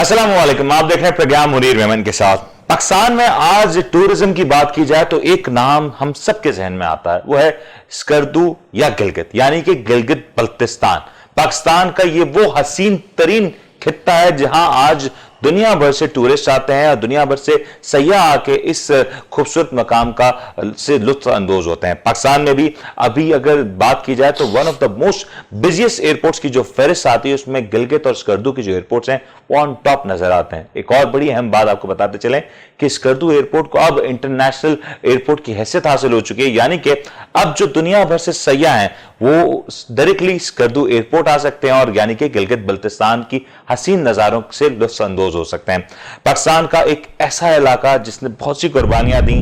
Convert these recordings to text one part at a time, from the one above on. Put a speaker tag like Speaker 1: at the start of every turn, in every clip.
Speaker 1: السلام علیکم، آپ دیکھ رہے ہیں پروگرام منیر میمن کے ساتھ۔ پاکستان میں آج ٹورزم کی بات کی جائے تو ایک نام ہم سب کے ذہن میں آتا ہے، وہ ہے اسکردو یا گلگت، یعنی کہ گلگت بلتستان۔ پاکستان کا یہ وہ حسین ترین خطہ ہے جہاں آج دنیا بھر سے ٹورسٹ آتے ہیں اور دنیا بھر سے سیاح آ کے اس خوبصورت مقام کا سے لطف اندوز ہوتے ہیں۔ پاکستان میں بھی ابھی اگر بات کی جائے تو one of the most busiest airports کی جو فہرست آتی ہے اس میں گلگت اور اسکردو کی جو ایئرپورٹس ہیں وہ آن ٹاپ نظر آتے ہیں۔ ایک اور بڑی اہم بات آپ کو بتاتے چلیں کہ اسکردو ایئرپورٹ کو اب انٹرنیشنل ایئرپورٹ کی حیثیت حاصل ہو چکی ہے، یعنی کہ اب جو دنیا بھر سے سیاح ہیں وہ ڈائریکٹلی اسکردو ایئرپورٹ آ سکتے ہیں اور یعنی کہ گلگت بلتستان کی حسین نظاروں سے لطف اندوز ہو سکتے ہیں۔ پاکستان کا ایک ایسا علاقہ جس نے بہت سی قربانیاں دیں،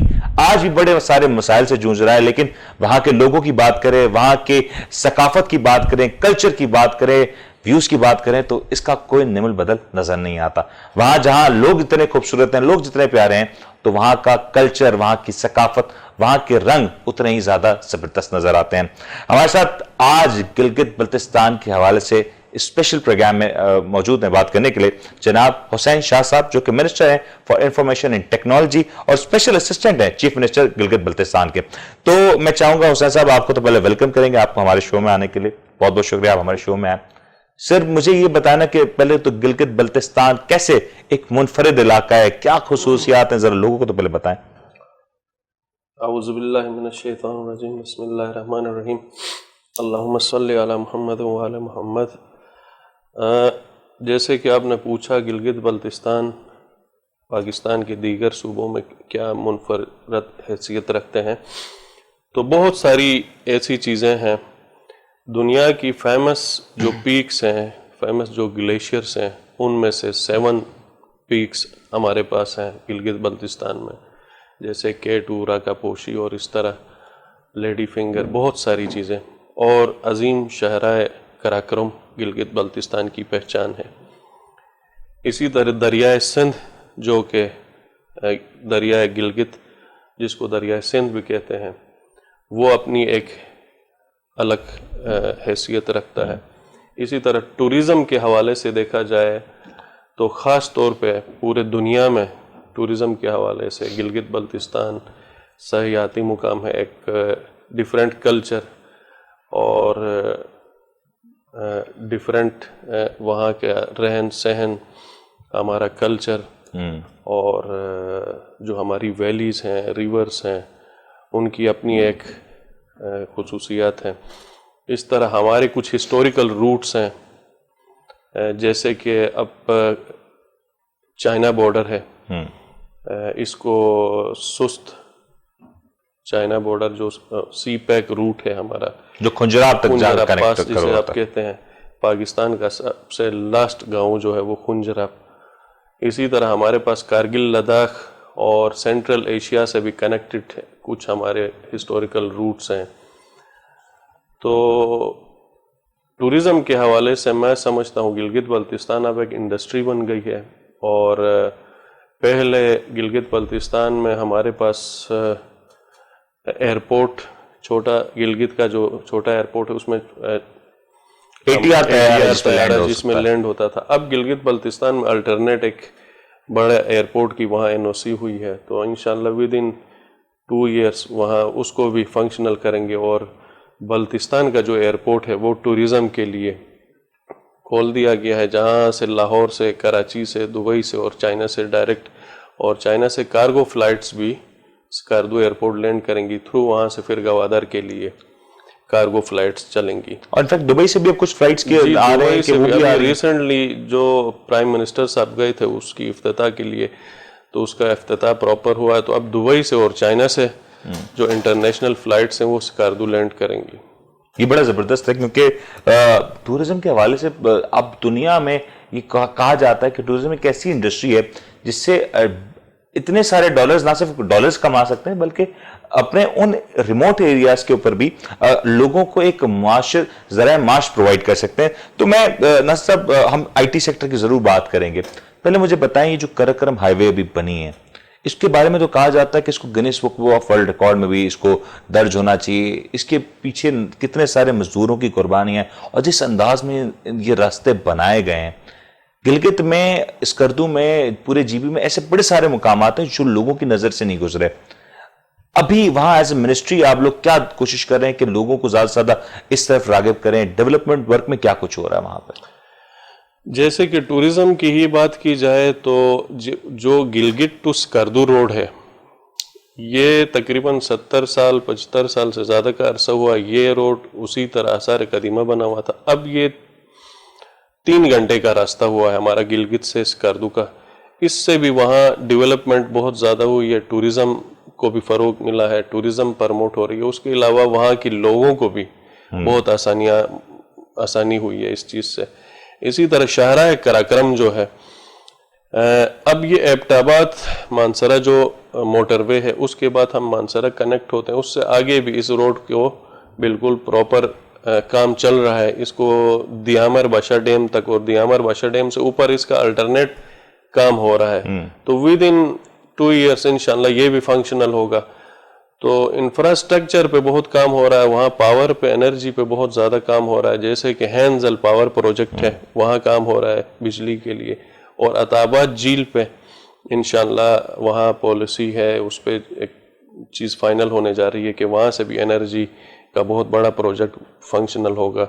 Speaker 1: آج بھی بڑے سارے مسائل سے جوجھ رہا ہے، لیکن وہاں کے لوگوں کی بات کریں، وہاں کے ثقافت کی بات کریں، کلچر کی بات کریں، ویوز کی بات کریں تو اس کا کوئی نمل بدل نظر نہیں آتا۔ وہاں جہاں لوگ اتنے خوبصورت ہیں، لوگ جتنے پیارے ہیں، تو وہاں کا کلچر، وہاں کی ثقافت، وہاں کے رنگ اتنے ہی زیادہ زبردست نظر آتے ہیں۔ ہمارے ساتھ آج گلگت بلتستان کے حوالے سے اسپیشل پروگرام میں موجود ہیں بات کرنے کے لیے جناب حسین شاہ صاحب، جو کہ منسٹر ہیں فار انفارمیشن اینڈ ٹیکنالوجی اور اسپیشل اسسٹنٹ ہیں چیف منسٹر گلگت بلتستان کے۔ تو میں چاہوں گا حسین صاحب آپ کو تو پہلے ویلکم کریں گے، آپ کو ہمارے شو میں آنے کے لیے بہت بہت شکریہ، آپ ہمارے شو میں آئے۔ سر مجھے یہ بتانا کہ پہلے تو گلگت بلتستان کیسے ایک منفرد علاقہ ہے، کیا خصوصیات ہیں، ذرا لوگوں کو تو پہلے بتائیں۔
Speaker 2: اعوذ باللہ من الشیطان الرجیم، بسم اللہ الرحمن الرحیم، اللہم صلی علی محمد وعلی محمد۔ جیسے کہ آپ نے پوچھا گلگت بلتستان پاکستان کے دیگر صوبوں میں کیا منفرد حیثیت رکھتے ہیں، تو بہت ساری ایسی چیزیں ہیں۔ دنیا کی فیمس جو پیکس ہیں، فیمس جو گلیشیئرس ہیں، ان میں سے 7 پیکس ہمارے پاس ہیں گلگت بلتستان میں، جیسے K2، راکا پوشی اور اس طرح لیڈی فنگر، بہت ساری چیزیں۔ اور عظیم شاہراہ قراقرم گلگت بلتستان کی پہچان ہے۔ اسی طرح دریائے سندھ جو کہ دریائے گلگت جس کو دریائے سندھ بھی کہتے ہیں، وہ اپنی ایک الگ حیثیت رکھتا ہے۔ اسی طرح ٹورزم کے حوالے سے دیکھا جائے تو خاص طور پہ پورے دنیا میں ٹورزم کے حوالے سے گلگت بلتستان سیاحتی مقام ہے، ایک ڈیفرنٹ کلچر اور ڈیفرنٹ وہاں کا رہن سہن، ہمارا کلچر اور جو ہماری ویلیز ہیں، ریورز ہیں، ان کی اپنی ایک خصوصیات ہیں۔ اس طرح ہمارے کچھ ہسٹوریکل روٹس ہیں، جیسے کہ اب چائنا بارڈر ہے، اس کو سست چائنا بارڈر جو سی پیک روٹ ہے ہمارا، جو
Speaker 1: کھنجراب تک جا کر
Speaker 2: پاس جسے آپ کہتے ہیں، پاکستان کا سب سے لاسٹ گاؤں جو ہے وہ کھنجراب۔ اسی طرح ہمارے پاس کارگل، لداخ اور سینٹرل ایشیا سے بھی کنیکٹڈ کچھ ہمارے ہسٹوریکل روٹس ہیں۔ تو ٹورزم کے حوالے سے میں سمجھتا ہوں گلگت بلتستان اب ایک انڈسٹری بن گئی ہے، اور پہلے گلگت بلتستان میں ہمارے پاس ایئرپورٹ چھوٹا، گلگت کا جو چھوٹا ایئرپورٹ ہے اس میں جس میں لینڈ ہوتا تھا۔ اب گلگت بلتستان میں الٹرنیٹ ایک بڑے ایئرپورٹ کی وہاں NOC ہوئی ہے، تو انشاءاللہ ودن 2 ایئرس وہاں اس کو بھی فنکشنل کریں گے، اور بلتستان کا جو ایئرپورٹ ہے وہ ٹورزم کے لیے کھول دیا گیا ہے، جہاں سے لاہور سے، کراچی سے، دبئی سے اور چائنا سے ڈائریکٹ، اور چائنا سے کارگو فلائٹس بھی اسکردو ایئرپورٹ لینڈ کریں گی، تھرو وہاں سے پھر گوادر کے لیے کارگو فلائٹس چلیں گی۔
Speaker 1: اور انفیکٹ دبئی سے بھی اب کچھ فلائٹس کے آ رہے ہیں کہ وہ بھی
Speaker 2: ریسنٹلی جو پرائم منسٹر صاحب گئے تھے اس کی افتتاح کے لیے، تو اس کا افتتاح پراپر ہوا ہے، تو اب دبئی سے اور چائنا سے جو انٹرنیشنل فلائٹس ہیں وہ اسکردو لینڈ کریں گی۔
Speaker 1: یہ بڑا زبردست ہے، کیونکہ ٹورزم کے حوالے سے اب دنیا میں یہ کہا جاتا ہے کہ ٹورزم ایک ایسی انڈسٹری ہے جس سے اتنے سارے ڈالرز نہ صرف ڈالرز کما سکتے ہیں بلکہ اپنے ان ریموٹ ایریاز کے اوپر بھی لوگوں کو ایک ذرائع معاش پرووائڈ کر سکتے ہیں۔ تو میں صاحب ہم IT سیکٹر کی ضرور بات کریں گے، پہلے مجھے بتائیں یہ جو قراقرم ہائی وے ابھی بنی ہے، اس کے بارے میں تو کہا جاتا ہے کہ اس کو Guinness book of world record میں بھی اس کو درج ہونا چاہیے، اس کے پیچھے کتنے سارے مزدوروں کی قربانی ہے، اور جس انداز میں یہ راستے بنائے گئے ہیں، گلگت میں، اسکردو میں، پورے جی بی میں ایسے بڑے سارے مقامات ہیں جو لوگوں کی نظر سے نہیں گزرے. ابھی وہاں ایز اے منسٹری آپ لوگ کیا کوشش کر رہے ہیں کہ لوگوں کو زیادہ سے زیادہ اس طرف راغب کریں؟ ڈیولپمنٹ ورک میں کیا کچھ ہو رہا ہے وہاں پہ؟
Speaker 2: جیسے کہ ٹوریزم کی ہی بات کی جائے تو جو گلگت ٹو اسکردو روڈ ہے، یہ تقریباً 70 سال 75 سال سے زیادہ کا عرصہ ہوا یہ روڈ اسی طرح آثار قدیمہ بنا ہوا تھا. اب یہ 3 گھنٹے کا راستہ ہوا ہے ہمارا گلگت سے اسکردو کا. اس سے بھی وہاں ڈیولپمنٹ بہت زیادہ ہوئی ہے، ٹوریزم کو بھی فروغ ملا ہے، ٹوریزم پرموٹ ہو رہی ہے. اس کے علاوہ وہاں کے لوگوں کو بھی بہت آسانی ہوئی ہے اس چیز سے. اسی طرح شاہراہ قراقرم جو ہے، اب یہ ایبٹ آباد مانسرہ جو موٹر وے ہے، اس کے بعد ہم مانسرہ کنیکٹ ہوتے ہیں. اس سے آگے بھی اس روڈ کو بالکل پراپر کام چل رہا ہے. اس کو دیامر باشا ڈیم تک اور دیامر باشا ڈیم سے اوپر اس کا الٹرنیٹ کام ہو رہا ہے. تو ود ان 2 ایئرس انشاءاللہ یہ بھی فنکشنل ہوگا. تو انفراسٹرکچر پہ بہت کام ہو رہا ہے وہاں، پاور پہ، انرجی پہ بہت زیادہ کام ہو رہا ہے. جیسے کہ ہینزل پاور پروجیکٹ ہے، وہاں کام ہو رہا ہے بجلی کے لیے. اور عطاباد جھیل پہ انشاءاللہ وہاں پالیسی ہے، اس پہ ایک چیز فائنل ہونے جا رہی ہے کہ وہاں سے بھی انرجی کا بہت بڑا پروجیکٹ فنکشنل ہوگا.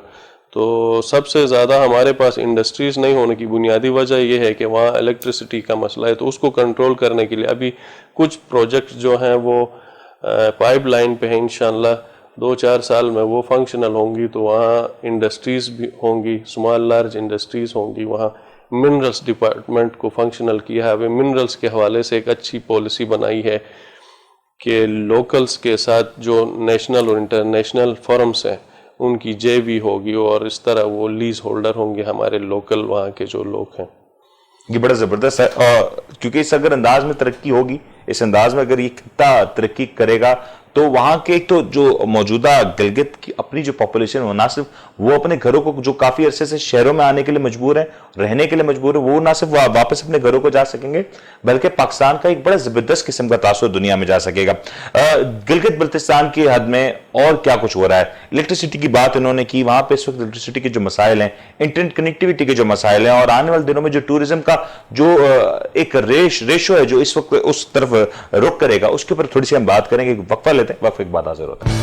Speaker 2: تو سب سے زیادہ ہمارے پاس انڈسٹریز نہیں ہونے کی بنیادی وجہ یہ ہے کہ وہاں الیکٹریسٹی کا مسئلہ ہے. تو اس کو کنٹرول کرنے کے لیے ابھی کچھ پروجیکٹ جو ہیں وہ پائپ لائن پہ ہیں. انشاءاللہ 2-4 سال میں وہ فنکشنل ہوں گی. تو وہاں انڈسٹریز بھی ہوں گی، اسمال لارج انڈسٹریز ہوں گی. وہاں منرلس ڈپارٹمنٹ کو فنکشنل کیا ہے. منرلس کے حوالے سے ایک اچھی پالیسی بنائی ہے کہ لوکلز کے ساتھ جو نیشنل اور انٹرنیشنل فرمز ہیں ان کی جے وی ہوگی، اور اس طرح وہ لیز ہولڈر ہوں گے ہمارے لوکل وہاں کے جو لوگ ہیں.
Speaker 1: یہ بڑا زبردست ہے، کیونکہ اس اگر انداز میں ترقی ہوگی، اس انداز میں اگر یہ خطہ ترقی کرے گا تو وہاں کے ایک تو جو موجودہ گلگت کی اپنی جو پاپولیشن ہے، نہ صرف وہ اپنے گھروں کو جو کافی عرصے سے شہروں میں آنے کے لیے مجبور ہیں، رہنے کے لیے مجبور ہیں، وہ نہ صرف واپس اپنے گھروں کو جا سکیں گے، بلکہ پاکستان کا ایک بڑا زبردست قسم کا تاثر دنیا میں جا سکے گا. گلگت بلتستان کی حد میں اور کیا کچھ ہو رہا ہے؟ الیکٹریسٹی کی بات انہوں نے کی، وہاں پہ اس وقت الیکٹریسٹی کے جو مسائل ہیں، انٹرنیٹ کنیکٹیوٹی کے جو مسائل ہیں، اور آنے والے دنوں میں جو ٹورزم کا جو ایک ریشو ہے جو اس وقت اس طرف رخ کرے گا، اس کے اوپر تھوڑی سی ہم بات کریں گے. وقفہ لیتے ہیں، وقفے کے بعد حاضر ہوتا ہے.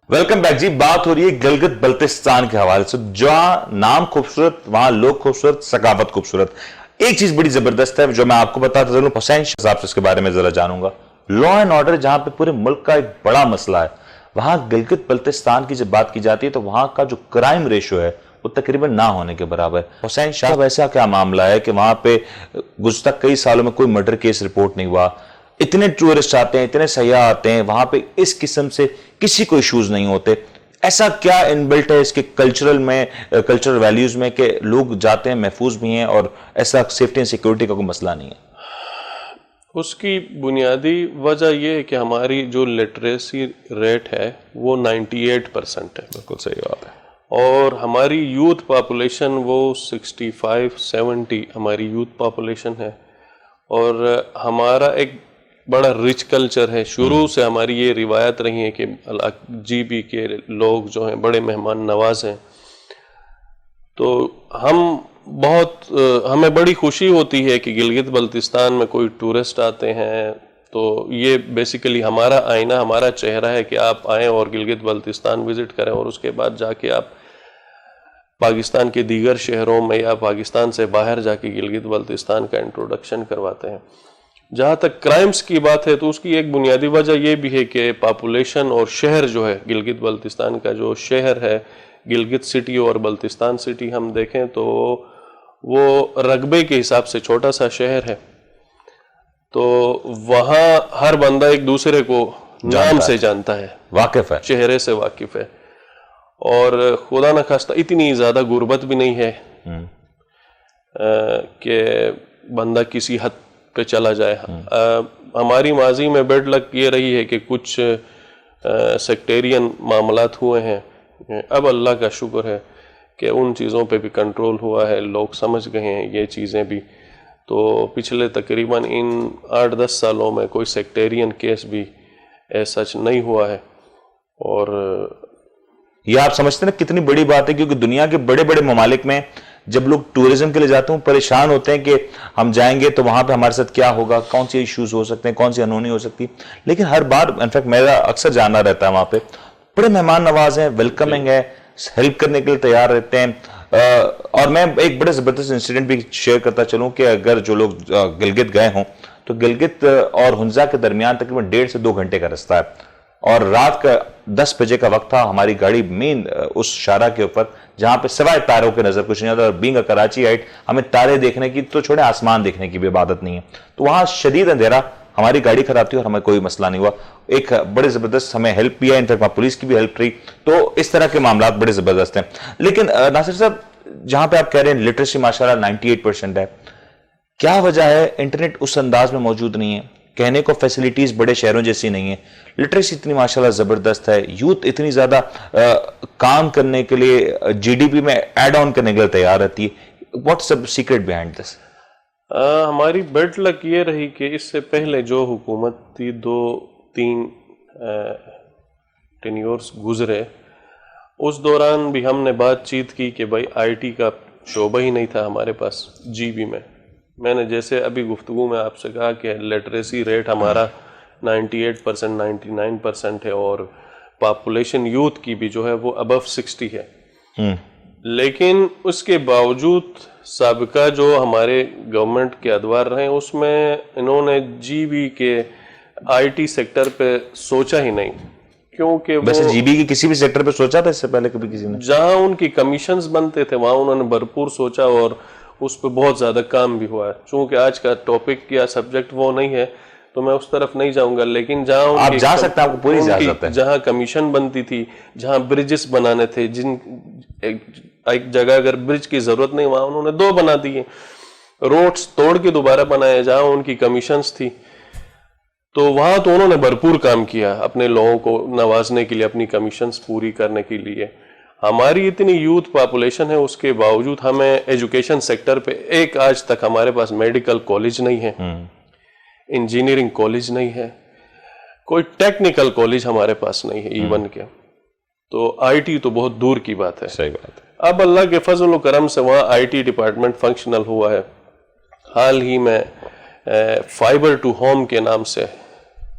Speaker 1: ویلکم بیک جی. بات ہو رہی ہے گلگت بلتستان کے حوالے سے. جہاں نام خوبصورت، وہاں لوگ خوبصورت، ثقافت خوبصورت. ایک چیز بڑی زبردست ہے جو میں آپ کو بتاتا ضرور، حسین شاہ صاحب سے اس کے بارے میں ذرا جانوں گا. لا اینڈ آرڈر جہاں پہ پورے ملک کا ایک بڑا مسئلہ ہے، وہاں گلگت بلتستان کی جب بات کی جاتی ہے تو وہاں کا جو کرائم ریشو ہے وہ تقریباً نہ ہونے کے برابر ہے. حسین شاہ ایسا کیا معاملہ ہے کہ وہاں پہ گزشتہ کئی سالوں میں کوئی مرڈر کیس رپورٹ نہیں ہوا؟ اتنے ٹورسٹ آتے ہیں، اتنے سیاح آتے ہیں، وہاں پہ اس قسم سے کسی کو ایشوز نہیں ہوتے. ایسا کیا ان بلٹ ہے اس کے کلچرل ویلیوز میں کہ لوگ جاتے ہیں، محفوظ بھی ہیں، اور ایسا سیفٹی اینڈ سیکورٹی کا کوئی مسئلہ نہیں ہے؟
Speaker 2: اس کی بنیادی وجہ یہ ہے کہ ہماری جو لٹریسی ریٹ ہے وہ 98% ہے.
Speaker 1: بالکل صحیح بات ہے.
Speaker 2: اور ہماری یوتھ پاپولیشن وہ 65-70 ہماری یوتھ پاپولیشن ہے. اور ہمارا ایک بڑا رچ کلچر ہے. شروع سے ہماری یہ روایت رہی ہے کہ جی بی کے لوگ جو ہیں بڑے مہمان نواز ہیں. تو ہمیں بڑی خوشی ہوتی ہے کہ گلگت بلتستان میں کوئی ٹورسٹ آتے ہیں. تو یہ بیسیکلی ہمارا آئینہ، ہمارا چہرہ ہے کہ آپ آئیں اور گلگت بلتستان وزٹ کریں، اور اس کے بعد جا کے آپ پاکستان کے دیگر شہروں میں یا پاکستان سے باہر جا کے گلگت بلتستان کا انٹروڈکشن کرواتے ہیں. جہاں تک کرائمز کی بات ہے تو اس کی ایک بنیادی وجہ یہ بھی ہے کہ پاپولیشن اور شہر جو ہے گلگت بلتستان کا جو شہر ہے، گلگت سٹی اور بلتستان سٹی ہم دیکھیں تو وہ رقبے کے حساب سے چھوٹا سا شہر ہے. تو وہاں ہر بندہ ایک دوسرے کو نام سے جانتا ہے،
Speaker 1: واقف ہے،
Speaker 2: چہرے سے واقف ہے. اور خدا نخواستہ اتنی زیادہ غربت بھی نہیں ہے کہ بندہ کسی حد پہ چلا جائے. ہماری ماضی میں بیڈ لک یہ رہی ہے کہ کچھ سیکٹیرین معاملات ہوئے ہیں. اب اللہ کا شکر ہے کہ ان چیزوں پہ بھی کنٹرول ہوا ہے، لوگ سمجھ گئے ہیں یہ چیزیں بھی. تو پچھلے تقریباً ان 8-10 سالوں میں کوئی سیکٹیرین کیس بھی ایسا نہیں ہوا ہے. اور
Speaker 1: یہ آپ سمجھتے ہیں نا کتنی بڑی بات ہے, کیونکہ دنیا کے بڑے بڑے ممالک میں جب لوگ ٹورزم کے لیے جاتے ہیں پریشان ہوتے ہیں کہ ہم جائیں گے تو وہاں پہ ہمارے ساتھ کیا ہوگا, کون سی ایشوز ہو سکتے ہیں, کون سی انہونی ہو سکتی. لیکن ہر بار انفیکٹ میرا اکثر جانا رہتا ہے وہاں پہ, بڑے مہمان نواز ہیں, ویلکمنگ ہے, ہیلپ کرنے کے لیے تیار رہتے ہیں. اور میں ایک بڑے زبردست انسیڈنٹ بھی شیئر کرتا چلوں کہ اگر جو لوگ گلگت گئے ہوں تو گلگت اور ہنزا کے درمیان تقریباً 1.5 سے 2 گھنٹے کا رستہ ہے, اور رات کا 10 بجے کا وقت تھا. ہماری گاڑی مین اس شارع کے اوپر جہاں پہ سوائے تاروں کے نظر کچھ نہیں آتا, اور بینگ اے کراچی آئٹ ہمیں تارے دیکھنے کی تو چھوڑے آسمان دیکھنے کی بھی عبادت نہیں ہے. تو وہاں شدید اندھیرا, ہماری گاڑی خراب تھی اور ہمیں کوئی مسئلہ نہیں ہوا. ایک بڑے زبردست ہمیں ہیلپ بھی ہے, انفیکٹ وہاں پولیس کی بھی ہیلپ رہی. تو اس طرح کے معاملات بڑے زبردست ہیں. لیکن ناصر صاحب, جہاں پہ آپ کہہ رہے ہیں لٹریسی ماشاءاللہ 98% ہے, کیا وجہ ہے انٹرنیٹ اس انداز میں موجود نہیں ہے؟ کہنے کو فیسلٹیز بڑے شہروں جیسی نہیں ہیں, لٹریسی اتنی ماشاءاللہ زبردست ہے, یوتھ اتنی زیادہ کام کرنے کے لیے جی ڈی پی میں ایڈ آن کرنے کے لیے تیار رہتی ہے. What's the secret behind this?
Speaker 2: ہماری بیڈ لک یہ رہی کہ اس سے پہلے جو حکومت تھی 2-3 ٹینیورز گزرے, اس دوران بھی ہم نے بات چیت کی کہ بھائی آئی ٹی کا شعبہ ہی نہیں تھا ہمارے پاس جی بی میں. میں نے جیسے ابھی گفتگو میں آپ سے کہا کہ لٹریسی ریٹ ہمارا 98% 99% ہے, اور پاپولیشن یوتھ کی بھی جو ہے وہ ابو 60 ہے. لیکن اس کے باوجود سابقہ جو ہمارے گورنمنٹ کے ادوار رہے اس میں انہوں نے جی بی کے آئی ٹی سیکٹر پہ سوچا ہی نہیں, کیونکہ
Speaker 1: ویسے جی بی کی کسی بھی سیکٹر پہ سوچا تھا اس سے پہلے کبھی کسی نے؟
Speaker 2: جہاں ان کی کمیشنز بنتے تھے وہاں انہوں نے بھرپور سوچا, اور اس پہ بہت زیادہ کام بھی ہوا ہے. چونکہ آج کا ٹاپک یا سبجیکٹ وہ نہیں ہے تو میں اس طرف نہیں جاؤں گا, لیکن جہاں
Speaker 1: آپ جا سکتے ہیں, آپ کو پوری اجازت ہے.
Speaker 2: جہاں کمیشن بنتی تھی, جہاں برجز بنانے تھے, جن ایک جگہ اگر برج کی ضرورت نہیں وہاں انہوں نے 2 بنا دیے, روڈز توڑ کے دوبارہ بنائے جہاں ان کی کمیشنز تھی. تو وہاں تو انہوں نے بھرپور کام کیا اپنے لوگوں کو نوازنے کے لیے, اپنی کمیشنز پوری کرنے کے لیے. ہماری اتنی یوتھ پاپولیشن ہے, اس کے باوجود ہمیں ایجوکیشن سیکٹر پہ ایک آج تک ہمارے پاس میڈیکل کالج نہیں ہے, انجینئرنگ کالج نہیں ہے, کوئی ٹیکنیکل کالج ہمارے پاس نہیں ہے ایون کے. تو آئی ٹی تو بہت دور کی بات ہے.
Speaker 1: صحیح بات ہے.
Speaker 2: اب اللہ کے فضل و کرم سے وہاں آئی ٹی ڈپارٹمنٹ فنکشنل ہوا ہے. حال ہی میں فائبر ٹو ہوم کے نام سے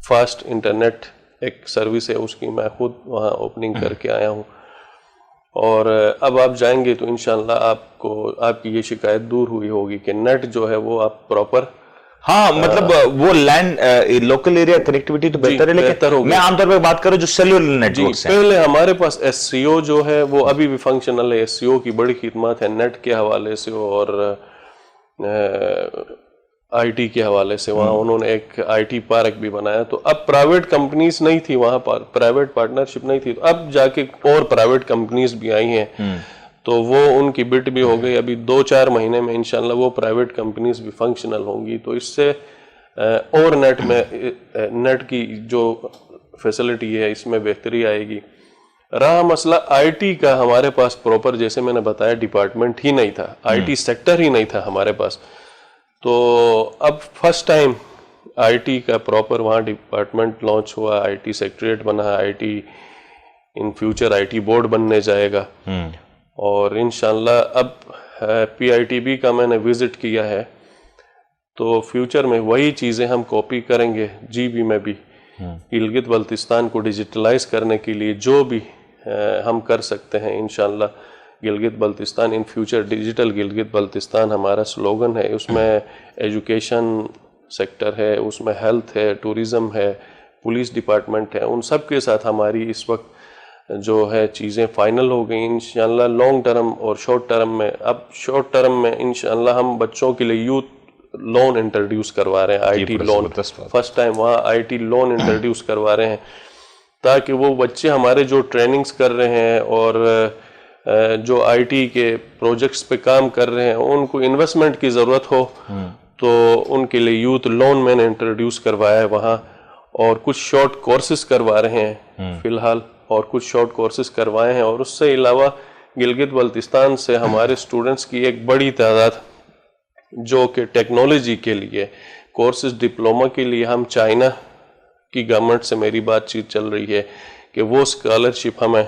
Speaker 2: فاسٹ انٹرنیٹ ایک سروس ہے, اس کی میں خود وہاں اوپننگ کر کے آیا ہوں. اور اب آپ جائیں گے تو انشاءاللہ آپ کی یہ شکایت دور ہوئی ہوگی کہ نیٹ جو ہے وہ آپ پراپر,
Speaker 1: ہاں مطلب وہ لینڈ لوکل ایریا کنیکٹیوٹی تو بہتر ہے, لیکن میں عام طور پہ بات کروں جو سیلولر نیٹ ورکس ہیں.
Speaker 2: پہلے ہمارے پاس ایس سی او جو ہے وہ ابھی بھی فنکشنل ہے. ایس سی او کی بڑی خدمات ہے نیٹ کے حوالے سے اور آئی ٹی کے حوالے سے. وہاں انہوں نے ایک آئی ٹی پارک بھی بنایا. تو اب پرائیویٹ کمپنیز نہیں تھی وہاں, پرائیویٹ پارٹنرشپ نہیں تھی, تو اب جا کے اور پرائیویٹ کمپنیز بھی آئی ہیں, تو وہ ان کی بٹ بھی ہو گئی. ابھی 2-4 مہینے میں انشاءاللہ وہ پرائیویٹ کمپنیز بھی فنکشنل ہوں گی. تو اس سے اور نیٹ کی جو فیسلٹی ہے اس میں بہتری آئے گی. رہا مسئلہ آئی ٹی کا, ہمارے پاس پراپر جیسے میں نے بتایا ڈپارٹمنٹ ہی نہیں تھا, آئی ٹی سیکٹر ہی نہیں تھا ہمارے پاس. تو اب فرسٹ ٹائم آئی ٹی کا پراپر وہاں ڈپارٹمنٹ لانچ ہوا, آئی ٹی سیکٹریٹ بنا, I T in future I T board بننے جائے گا. اور انشاءاللہ اب پی آئی ٹی بی کا میں نے وزٹ کیا ہے, تو فیوچر میں وہی چیزیں ہم کاپی کریں گے جی بی میں بھی. گلگت بلتستان کو ڈیجیٹلائز کرنے کے لیے جو بھی ہم کر سکتے ہیں انشاءاللہ. Gilgit Baltistan in future, digital Gilgit Baltistan ہمارا سلوگن ہے. اس میں ایجوکیشن سیکٹر ہے, اس میں ہیلتھ ہے, ٹورزم ہے, پولیس ڈپارٹمنٹ ہے, ان سب کے ساتھ ہماری اس وقت جو ہے چیزیں فائنل ہو گئی انشاءاللہ. لانگ ٹرم اور شارٹ ٹرم میں, اب شارٹ ٹرم میں انشاءاللہ ہم بچوں کے لیے یوتھ لون انٹروڈیوس کروا رہے ہیں, I T loan. First time وہاں آئی ٹی لون انٹروڈیوس کروا رہے ہیں, تاکہ وہ بچے ہمارے جو ٹریننگز کر رہے ہیں اور جو آئی ٹی کے پروجیکٹس پہ کام کر رہے ہیں ان کو انویسٹمنٹ کی ضرورت ہو, تو ان کے لیے یوتھ لون میں نے انٹروڈیوس کروایا ہے وہاں. اور کچھ شارٹ کورسز کروا رہے ہیں فی الحال, اور کچھ شارٹ کورسز کروائے ہیں. اور اس سے علاوہ گلگت بلتستان سے ہمارے اسٹوڈنٹس کی ایک بڑی تعداد جو کہ ٹیکنالوجی کے لیے کورسز ڈپلوما کے لیے ہم چائنا کی گورنمنٹ سے میری بات چیت چل رہی ہے کہ وہ اسکالرشپ ہمیں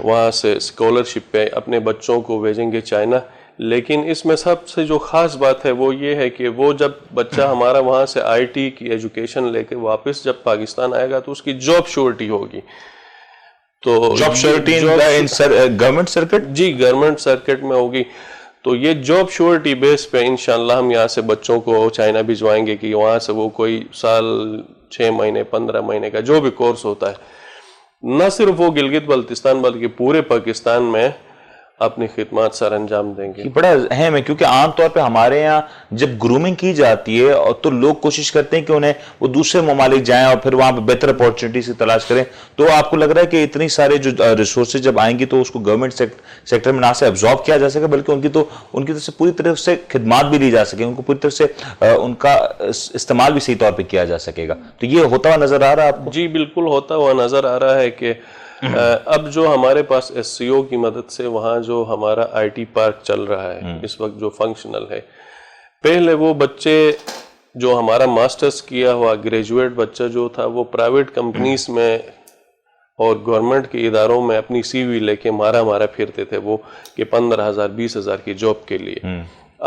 Speaker 2: وہاں سے اسکالرشپ پہ اپنے بچوں کو بھیجیں گے چائنا. لیکن اس میں سب سے جو خاص بات ہے وہ یہ ہے کہ وہ جب بچہ ہمارا وہاں سے آئی ٹی کی ایجوکیشن لے کے واپس جب پاکستان آئے گا تو اس کی جاب شیورٹی ہوگی. تو
Speaker 1: جاب شیورٹی گورنمنٹ سرکٹ؟
Speaker 2: جی گورنمنٹ سرکٹ میں ہوگی. تو یہ جاب شیورٹی بیس پہ انشاءاللہ ہم یہاں سے بچوں کو چائنا بھجوائیں گے کہ وہاں سے وہ کوئی سال 6 مہینے 15 مہینے کا جو بھی کورس ہوتا ہے نہ صرف وہ گلگت بلتستان بلکہ پورے پاکستان میں اپنی خدمات سر انجام دیں گے.
Speaker 1: بڑا اہم ہے کیونکہ عام طور پہ ہمارے یہاں جب گرومنگ کی جاتی ہے اور تو لوگ کوشش کرتے ہیں کہ انہیں وہ دوسرے ممالک جائیں اور پھر وہاں پہ بہتر اپورچونٹی تلاش کریں. تو آپ کو لگ رہا ہے کہ اتنی سارے جو ریسورسز جب آئیں گی تو اس کو گورنمنٹ سیکٹر میں نہ سے ابزارب کیا جا سکے بلکہ ان کی طرف سے پوری طرح سے خدمات بھی لی جا سکے, ان کو پوری طرح سے ان کا استعمال بھی صحیح طور پہ کیا جا سکے گا. تو یہ ہوتا ہوا نظر آ رہا ہے آپ کو؟
Speaker 2: جی بالکل ہوتا ہوا نظر آ رہا ہے کہ اب جو ہمارے پاس ایس سی او کی مدد سے وہاں جو ہمارا آئی ٹی پارک چل رہا ہے اس وقت جو فنکشنل ہے, پہلے وہ بچے جو ہمارا ماسٹرز کیا ہوا گریجویٹ بچہ جو تھا وہ پرائیویٹ کمپنیز میں اور گورنمنٹ کے اداروں میں اپنی سی وی لے کے مارا پھرتے تھے وہ کہ 15,000 20,000 کی جاب کے لیے.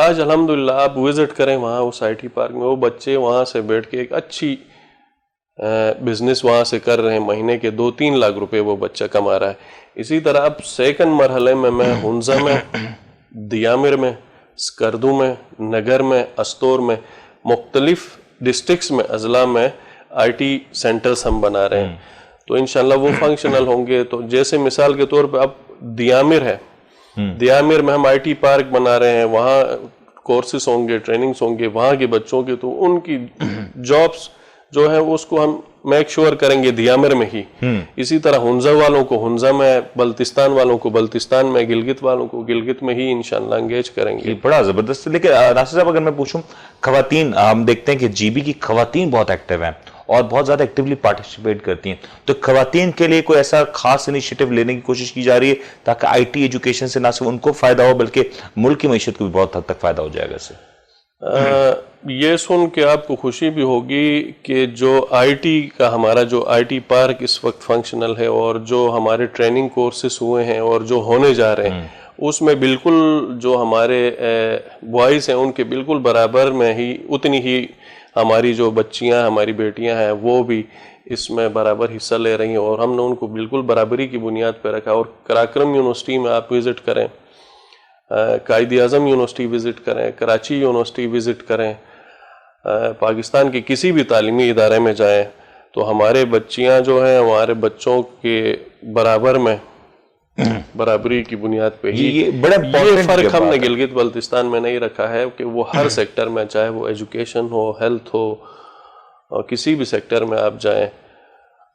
Speaker 2: آج الحمدللہ آپ وزٹ کریں وہاں اس آئی ٹی پارک میں, وہ بچے وہاں سے بیٹھ کے ایک اچھی بزنس وہاں سے کر رہے ہیں, مہینے کے 2-3 لاکھ روپے وہ بچہ کما رہا ہے. اسی طرح اب سیکنڈ مرحلے میں ہنزا میں, دیامر میں, سکردو میں, نگر میں, استور میں, مختلف ڈسٹرکٹس میں اضلاع میں آئی ٹی سینٹرز ہم بنا رہے ہیں. تو انشاءاللہ وہ فنکشنل ہوں گے. تو جیسے مثال کے طور پہ اب دیامر ہے, دیامر میں ہم آئی ٹی پارک بنا رہے ہیں, وہاں کورسز ہوں گے, ٹریننگز ہوں گے وہاں کے بچوں کے, تو ان کی جابس جو ہے اس کو ہم میک شور کریں گے دیامر میں ہی. اسی طرح ہنزا والوں کو ہنزا میں, بلتستان والوں کو بلتستان میں, گلگت والوں کو گلگت میں ہی انشاءاللہ انگیج کریں گے.
Speaker 1: بڑا زبردست. لیکن ناصر صاحب اگر میں پوچھوں, خواتین, ہم دیکھتے ہیں کہ جی بی کی خواتین بہت ایکٹیو ہیں اور بہت زیادہ ایکٹیولی پارٹیسپیٹ کرتی ہیں, تو خواتین کے لیے کوئی ایسا خاص انیشیٹو لینے کی کوشش کی جا رہی ہے تاکہ آئی ٹی ایجوکیشن سے نہ صرف ان کو فائدہ ہو بلکہ ملک کی معیشت کو بھی بہت حد تک فائدہ ہو جائے گا اس سے؟
Speaker 2: یہ سن کے آپ کو خوشی بھی ہوگی کہ جو آئی ٹی کا ہمارا جو آئی ٹی پارک اس وقت فنکشنل ہے اور جو ہمارے ٹریننگ کورسز ہوئے ہیں اور جو ہونے جا رہے ہیں اس میں بالکل جو ہمارے بوائز ہیں ان کے بالکل برابر میں ہی اتنی ہی ہماری جو بچیاں ہماری بیٹیاں ہیں وہ بھی اس میں برابر حصہ لے رہی ہیں, اور ہم نے ان کو بالکل برابری کی بنیاد پہ رکھا. اور کراکرم یونیورسٹی میں آپ وزٹ کریں, قائد اعظم یونیورسٹی وزٹ کریں, کراچی یونیورسٹی وزٹ کریں, پاکستان کے کسی بھی تعلیمی ادارے میں جائیں تو ہمارے بچیاں جو ہیں ہمارے بچوں کے برابر میں برابری کی بنیاد پہ ہی. یہ فرق ہم نے گلگت بلتستان میں نہیں رکھا ہے کہ وہ ہر سیکٹر میں, چاہے وہ ایجوکیشن ہو, ہیلتھ ہو, اور کسی بھی سیکٹر میں آپ جائیں,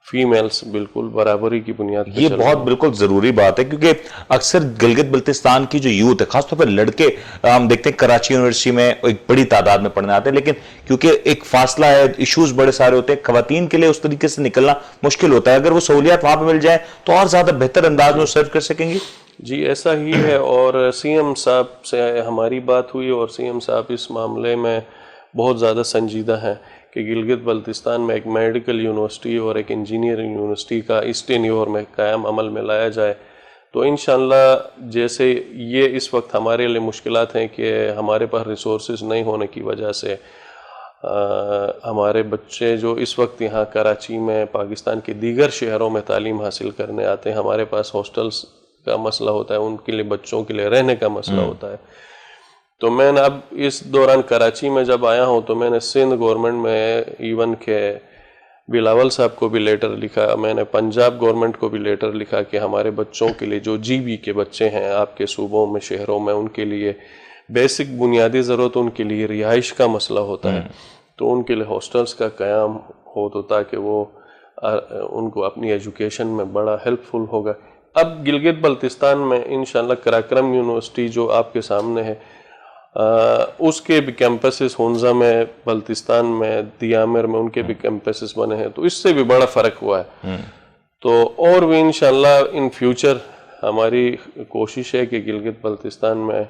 Speaker 2: فیمیلز بالکل برابری کی بنیاد پہ.
Speaker 1: یہ بہت بالکل ضروری بات ہے کیونکہ اکثر گلگت بلتستان کی جو یوتھ ہے, خاص طور پر لڑکے, ہم دیکھتے ہیں کراچی یونیورسٹی میں ایک بڑی تعداد میں پڑھنے آتے ہیں, لیکن کیونکہ ایک فاصلہ ہے, ایشوز بڑے سارے ہوتے ہیں, خواتین کے لیے اس طریقے سے نکلنا مشکل ہوتا ہے. اگر وہ سہولیات وہاں پہ مل جائیں تو اور زیادہ بہتر انداز میں سرو کر سکیں گی.
Speaker 2: جی ایسا ہی ہے, اور سی ایم صاحب سے ہماری بات ہوئی اور سی ایم صاحب اس معاملے میں بہت زیادہ سنجیدہ ہیں کہ گلگت بلتستان میں ایک میڈیکل یونیورسٹی اور ایک انجینئرنگ یونیورسٹی کا اس ٹینیور میں قیام عمل میں لایا جائے. تو انشاءاللہ جیسے یہ اس وقت ہمارے لیے مشکلات ہیں کہ ہمارے پاس ریسورسز نہیں ہونے کی وجہ سے ہمارے بچے جو اس وقت یہاں کراچی میں پاکستان کے دیگر شہروں میں تعلیم حاصل کرنے آتے ہیں, ہمارے پاس ہاسٹلس کا مسئلہ ہوتا ہے, ان کے لیے بچوں کے لیے رہنے کا مسئلہ ہوتا ہے. تو میں نے اب اس دوران کراچی میں جب آیا ہوں تو میں نے سندھ گورنمنٹ میں ایون کہ بلاول صاحب کو بھی لیٹر لکھا, میں نے پنجاب گورنمنٹ کو بھی لیٹر لکھا کہ ہمارے بچوں کے لیے جو جی بی کے بچے ہیں آپ کے صوبوں میں, شہروں میں, ان کے لیے بیسک بنیادی ضرورت, ان کے لیے رہائش کا مسئلہ ہوتا ہے, تو ان کے لیے ہاسٹلس کا قیام ہو تو تاکہ وہ ان کو اپنی ایجوکیشن میں بڑا ہیلپ فل ہوگا. اب گلگت بلتستان میں انشاءاللہ کراکرم یونیورسٹی جو آپ کے سامنے ہے, اس کے بھی کیمپسز ہنزا میں, بلتستان میں, دیامر میں, ان کے بھی کیمپسز بنے ہیں, تو اس سے بھی بڑا فرق ہوا ہے. تو اور بھی انشاءاللہ ان فیوچر ہماری کوشش ہے کہ گلگت بلتستان میں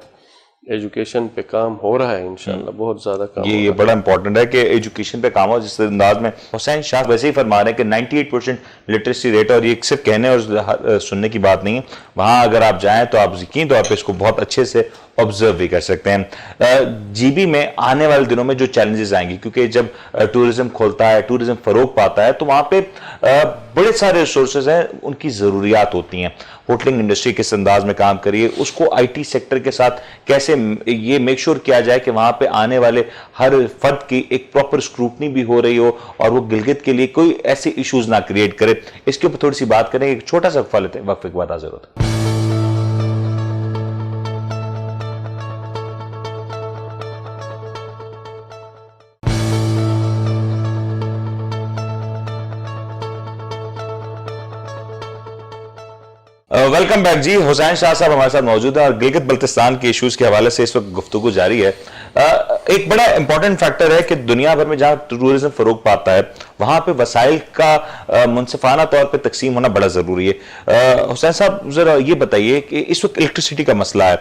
Speaker 2: ایجوکیشن پہ کام ہو رہا ہے انشاءاللہ، بہت زیادہ کام
Speaker 1: یہ بڑا امپورٹنٹ ہے کہ ایجوکیشن پہ کام ہو. جس انداز میں حسین شاہ ویسے ہی فرما رہے ہیں کہ 98% لٹریسی ریٹ، اور یہ صرف کہنے اور سننے کی بات نہیں ہے، وہاں اگر آپ جائیں تو آپ یقین طور پہ اس کو بہت اچھے سے آبزرو بھی کر سکتے ہیں. جی بی میں آنے والے دنوں میں جو چیلنجز آئیں گی، کیونکہ جب ٹورزم کھولتا ہے، ٹورزم فروغ پاتا ہے، تو وہاں پہ بڑے سارے ریسورسز ہیں، ان کی ضروریات ہوتی ہیں. ہوٹلنگ انڈسٹری کس انداز میں کام کریے، اس کو آئی ٹی سیکٹر کے ساتھ کیسے یہ میک شور کیا جائے کہ وہاں پہ آنے والے ہر فرد کی ایک پراپر اسکروٹنی بھی ہو رہی ہو، اور وہ گلگت کے لیے کوئی ایسے ایشوز نہ کریٹ کرے. اس کے اوپر تھوڑی سی بات کریں، ایک چھوٹا سا وقفہ لیتے ہیں، وقفے کے بعد حاضر ہوتا ہے. ویلکم بیک جی. حسین شاہ صاحب ہمارے ساتھ موجود ہیں اور گلگت بلتستان کے ایشوز کے حوالے سے اس وقت گفتگو جاری ہے. ایک بڑا امپورٹنٹ فیکٹر ہے کہ دنیا بھر میں جہاں ٹورزم فروغ پاتا ہے وہاں پہ وسائل کا منصفانہ طور پہ تقسیم ہونا بڑا ضروری ہے. حسین صاحب ذرا یہ بتائیے کہ اس وقت الیکٹریسٹی کا مسئلہ ہے.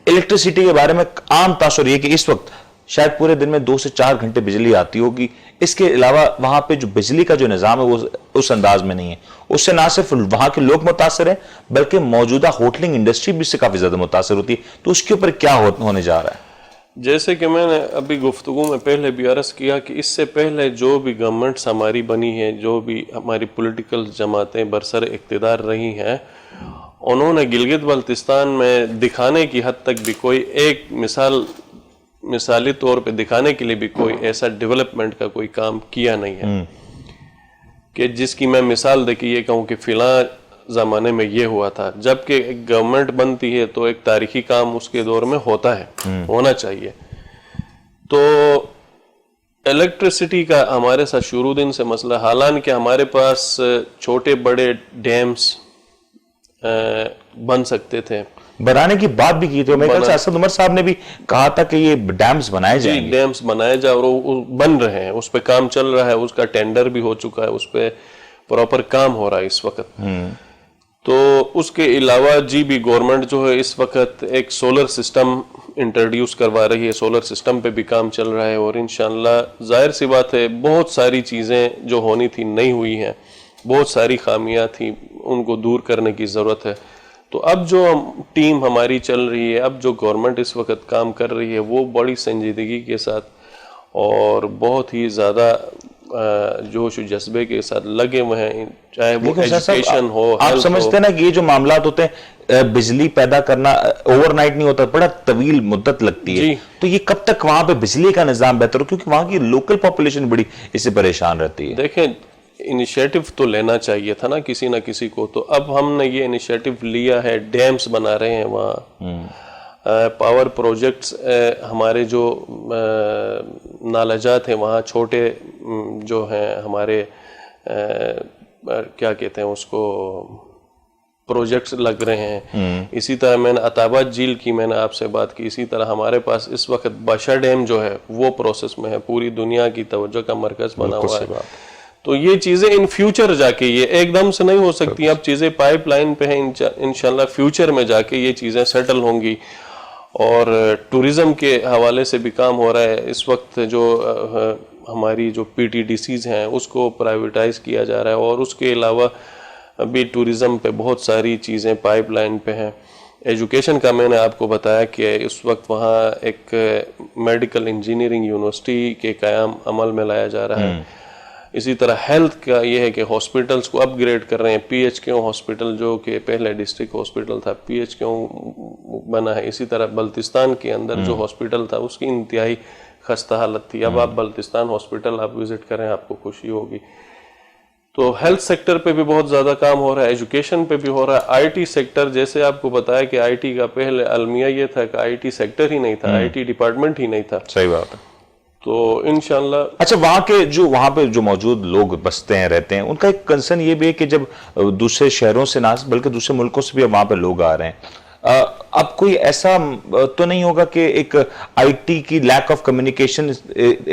Speaker 1: الیکٹریسٹی کے بارے میں عام تاثر یہ کہ اس وقت شاید پورے دن میں 2 سے 4 گھنٹے بجلی آتی ہوگی. اس کے علاوہ وہاں پہ جو بجلی کا جو نظام ہے وہ اس انداز میں نہیں ہے. اس سے نہ صرف وہاں کے لوگ متاثر ہیں بلکہ موجودہ ہوٹلنگ انڈسٹری بھی اس سے کافی زیادہ متاثر ہوتی ہے. تو اس کے اوپر کیا ہونے جا رہا ہے؟
Speaker 2: جیسے کہ میں نے ابھی گفتگو میں پہلے بھی عرض کیا کہ اس سے پہلے جو بھی گورنمنٹس ہماری بنی ہیں، جو بھی ہماری پولیٹیکل جماعتیں برسر اقتدار رہی ہیں، انہوں نے گلگت بلتستان میں دکھانے کی حد تک بھی کوئی ایک مثالی طور پہ دکھانے کے لیے بھی کوئی ایسا ڈیولپمنٹ کا کوئی کام کیا نہیں ہے کہ جس کی میں مثال دے کے یہ کہوں کہ فلاں زمانے میں یہ ہوا تھا. جبکہ ایک گورنمنٹ بنتی ہے تو ایک تاریخی کام اس کے دور میں ہوتا ہے، ہونا چاہیے. تو الیکٹریسٹی کا ہمارے ساتھ شروع دن سے مسئلہ، حالانکہ ہمارے پاس چھوٹے بڑے ڈیمز بن سکتے تھے،
Speaker 1: بنانے کی بات بھی کی تھی. میرے خیال سے اسد عمر صاحب نے بھی کہا تھا کہ یہ ڈیمز بنائے جائیں گے.
Speaker 2: ڈیمز بنائے جائیں، اور وہ بن رہے ہیں، اس پہ کام چل رہا ہے، اس کا ٹینڈر بھی ہو چکا ہے، اس پہ پراپر کام ہو رہا ہے اس وقت. تو اس کے علاوہ جی بھی گورنمنٹ جو ہے اس وقت ایک سولر سسٹم انٹروڈیوس کروا رہی ہے، سولر سسٹم پہ بھی کام چل رہا ہے. اور انشاءاللہ ظاہر سی بات ہے بہت ساری چیزیں جو ہونی تھی نہیں ہوئی ہیں، بہت ساری خامیاں تھیں، ان کو دور کرنے کی ضرورت ہے. تو اب جو ٹیم ہماری چل رہی ہے، اب جو گورنمنٹ اس وقت کام کر رہی ہے، وہ بڑی سنجیدگی کے ساتھ اور بہت ہی زیادہ جوش و جذبے کے ساتھ لگے ہوئے ہیں، چاہے وہ ایجوکیشن ہو.
Speaker 1: آپ سمجھتے ہیں نا کہ یہ جو معاملات ہوتے ہیں، بجلی پیدا کرنا اوور نائٹ نہیں ہوتا، بڑا طویل مدت لگتی ہے. تو یہ کب تک وہاں پہ بجلی کا نظام بہتر ہو، کیونکہ وہاں کی لوکل پاپولیشن بڑی اس سے پریشان رہتی ہے.
Speaker 2: دیکھیں، انیشیٹو تو لینا چاہیے تھا نا کسی نہ کسی کو. تو اب ہم نے یہ انیشیٹو لیا ہے، ڈیمز بنا رہے ہیں وہاں، پاور پروجیکٹس، ہمارے جو نالجات ہیں وہاں چھوٹے جو ہیں ہمارے کیا کہتے ہیں اس کو، پروجیکٹس لگ رہے ہیں. اسی طرح میں نے عطاباد جھیل کی میں نے آپ سے بات کی. اسی طرح ہمارے پاس اس وقت باشا ڈیم جو ہے وہ پروسیس میں ہے، پوری دنیا کی توجہ کا مرکز بنا ہوا ہے. تو یہ چیزیں ان فیوچر جا کے، یہ ایک دم سے نہیں ہو سکتی. اب چیزیں پائپ لائن پہ ہیں، انشاءاللہ فیوچر میں جا کے یہ چیزیں سیٹل ہوں گی. اور ٹورزم کے حوالے سے بھی کام ہو رہا ہے. اس وقت جو ہماری جو پی ٹی ڈی سیز ہیں اس کو پرائیویٹائز کیا جا رہا ہے، اور اس کے علاوہ ابھی ٹورزم پہ بہت ساری چیزیں پائپ لائن پہ ہیں. ایجوکیشن کا میں نے آپ کو بتایا کہ اس وقت وہاں ایک میڈیکل انجینئرنگ یونیورسٹی کے قیام عمل میں لایا جا رہا ہے. اسی طرح ہیلتھ کا یہ ہے کہ ہاسپٹلس کو اپ گریڈ کر رہے ہیں. پی ایچ کیو ہاسپٹل جو کہ پہلے ڈسٹرکٹ ہاسپٹل تھا، پی ایچ کیو بنا ہے. اسی طرح بلتستان کے اندر جو ہاسپٹل تھا اس کی انتہائی خستہ حالت تھی. اب آپ بلتستان ہاسپٹل آپ وزٹ کریں، آپ کو خوشی ہوگی. تو ہیلتھ سیکٹر پہ بھی بہت زیادہ کام ہو رہا ہے، ایجوکیشن پہ بھی ہو رہا ہے. آئی ٹی سیکٹر، جیسے آپ کو بتایا کہ آئی ٹی کا پہلے المیہ یہ تھا کہ آئی ٹی سیکٹر ہی نہیں تھا، آئی ٹی ڈپارٹمنٹ ہی نہیں تھا.
Speaker 1: صحیح بات ہے.
Speaker 2: تو انشاءاللہ
Speaker 1: اچھا، وہاں پہ جو موجود لوگ بستے ہیں، رہتے ہیں، ان کا ایک کنسرن یہ بھی ہے کہ جب دوسرے شہروں سے نہ بلکہ دوسرے ملکوں سے بھی وہاں پہ لوگ آ رہے ہیں، اب کوئی ایسا تو نہیں ہوگا کہ ایک آئی ٹی کی لیک آف کمیونیکیشن